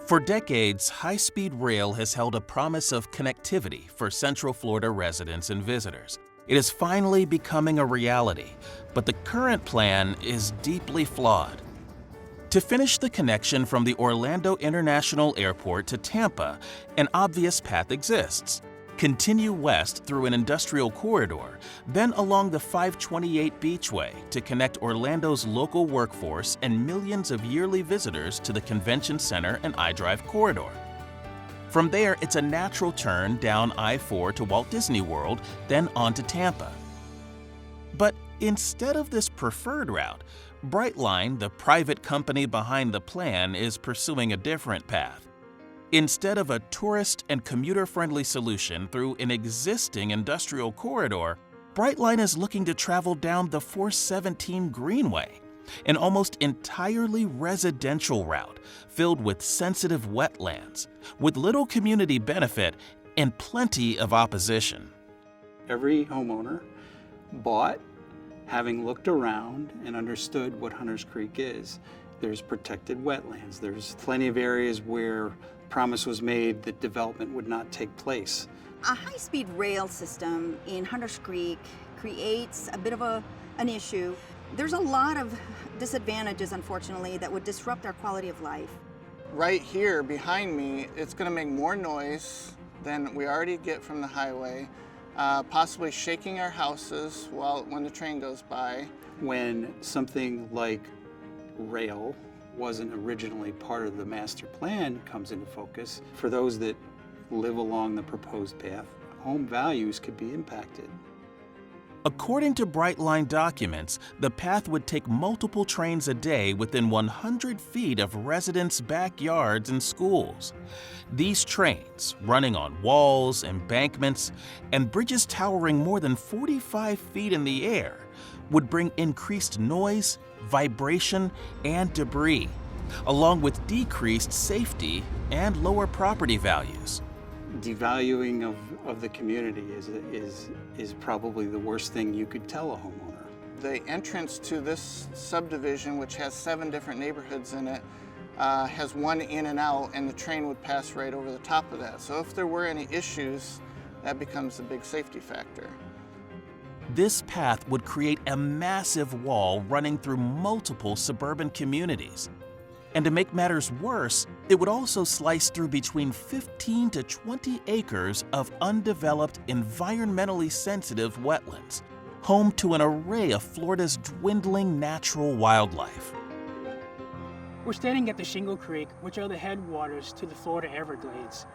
For decades, high-speed rail has held a promise of connectivity for Central Florida residents and visitors. It is finally becoming a reality, but the current plan is deeply flawed. To finish the connection from the Orlando International Airport to Tampa, an obvious path exists. Continue west through an industrial corridor, then along the 528 Beachway to connect Orlando's local workforce and millions of yearly visitors to the Convention Center and iDrive corridor. From there, it's a natural turn down I-4 to Walt Disney World, then on to Tampa. But instead of this preferred route, Brightline, the private company behind the plan, is pursuing a different path. Instead of a tourist and commuter-friendly solution through an existing industrial corridor, Brightline is looking to travel down the 417 Greenway, an almost entirely residential route filled with sensitive wetlands, with little community benefit and plenty of opposition. Every homeowner bought, having looked around and understood what Hunters Creek is. There's protected wetlands. There's plenty of areas where promise was made that development would not take place. A high-speed rail system in Hunters Creek creates a bit of an issue. There's a lot of disadvantages, unfortunately, that would disrupt our quality of life. Right here behind me, it's going to make more noise than we already get from the highway, possibly shaking our houses when the train goes by. When something like rail wasn't originally part of the master plan comes into focus, for those that live along the proposed path, home values could be impacted. According to Brightline documents, the path would take multiple trains a day within 100 feet of residents' backyards and schools. These trains, running on walls, embankments, and bridges towering more than 45 feet in the air, would bring increased noise, vibration, and debris, along with decreased safety and lower property values. Devaluing of the community is probably the worst thing you could tell a homeowner. The entrance to this subdivision, which has 7 different neighborhoods in it, has one in and out, and the train would pass right over the top of that. So if there were any issues, that becomes a big safety factor. This path would create a massive wall running through multiple suburban communities. And to make matters worse, it would also slice through between 15 to 20 acres of undeveloped, environmentally sensitive wetlands, home to an array of Florida's dwindling natural wildlife. We're standing at the Shingle Creek, which are the headwaters to the Florida Everglades.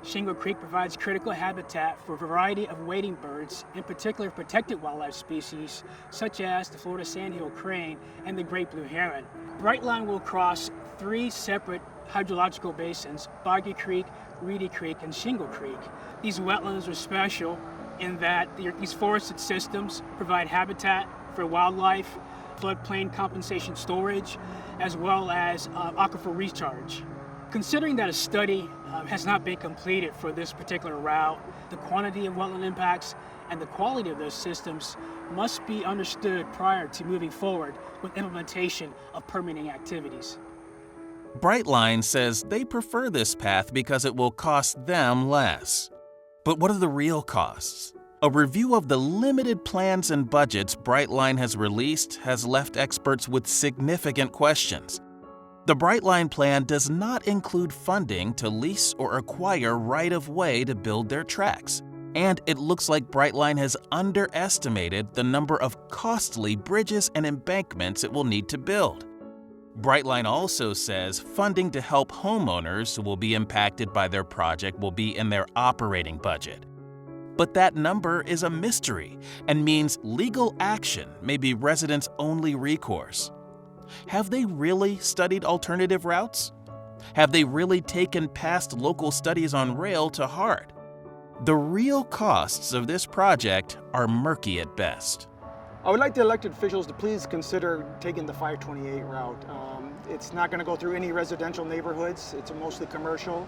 Shingle Creek provides critical habitat for a variety of wading birds, in particular protected wildlife species such as the Florida sandhill crane and the great blue heron. Brightline will cross 3 separate hydrological basins, Boggy Creek, Reedy Creek, and Shingle Creek. These wetlands are special in that these forested systems provide habitat for wildlife, floodplain compensation storage, as well as aquifer recharge. Considering that a study has not been completed for this particular route, the quantity of wetland impacts and the quality of those systems must be understood prior to moving forward with implementation of permitting activities. Brightline says they prefer this path because it will cost them less. But what are the real costs? A review of the limited plans and budgets Brightline has released has left experts with significant questions. The Brightline plan does not include funding to lease or acquire right-of-way to build their tracks, and it looks like Brightline has underestimated the number of costly bridges and embankments it will need to build. Brightline also says funding to help homeowners who will be impacted by their project will be in their operating budget. But that number is a mystery and means legal action may be residents' only recourse. Have they really studied alternative routes? Have they really taken past local studies on rail to heart? The real costs of this project are murky at best. I would like the elected officials to please consider taking the 528 route. It's not going to go through any residential neighborhoods. It's mostly commercial.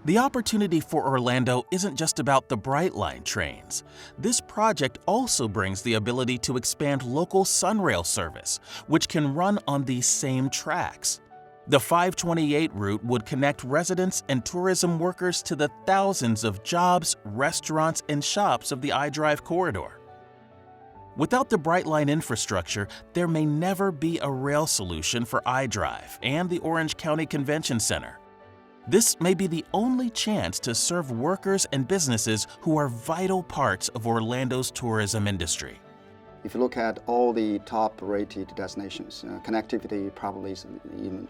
The opportunity for Orlando isn't just about the Brightline trains. This project also brings the ability to expand local Sunrail service, which can run on these same tracks. The 528 route would connect residents and tourism workers to the thousands of jobs, restaurants, and shops of the iDrive corridor. Without the Brightline infrastructure, there may never be a rail solution for iDrive and the Orange County Convention Center. This may be the only chance to serve workers and businesses who are vital parts of Orlando's tourism industry. If you look at all the top-rated destinations, connectivity probably is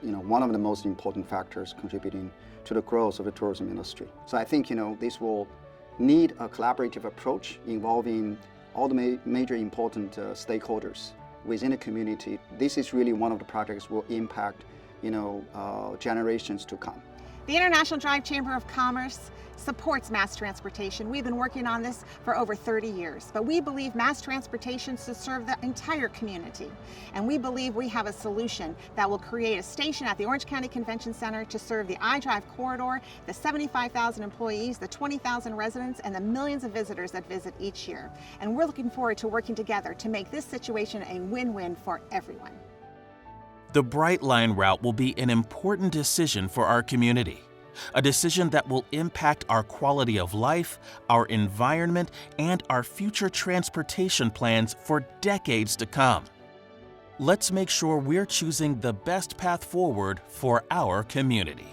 one of the most important factors contributing to the growth of the tourism industry. So I think this will need a collaborative approach involving all the major important stakeholders within the community. This is really one of the projects that will impact generations to come. The International Drive Chamber of Commerce supports mass transportation. We've been working on this for over 30 years, but we believe mass transportation should serve the entire community. And we believe we have a solution that will create a station at the Orange County Convention Center to serve the iDrive corridor, the 75,000 employees, the 20,000 residents, and the millions of visitors that visit each year. And we're looking forward to working together to make this situation a win-win for everyone. The Brightline route will be an important decision for our community, a decision that will impact our quality of life, our environment, and our future transportation plans for decades to come. Let's make sure we're choosing the best path forward for our community.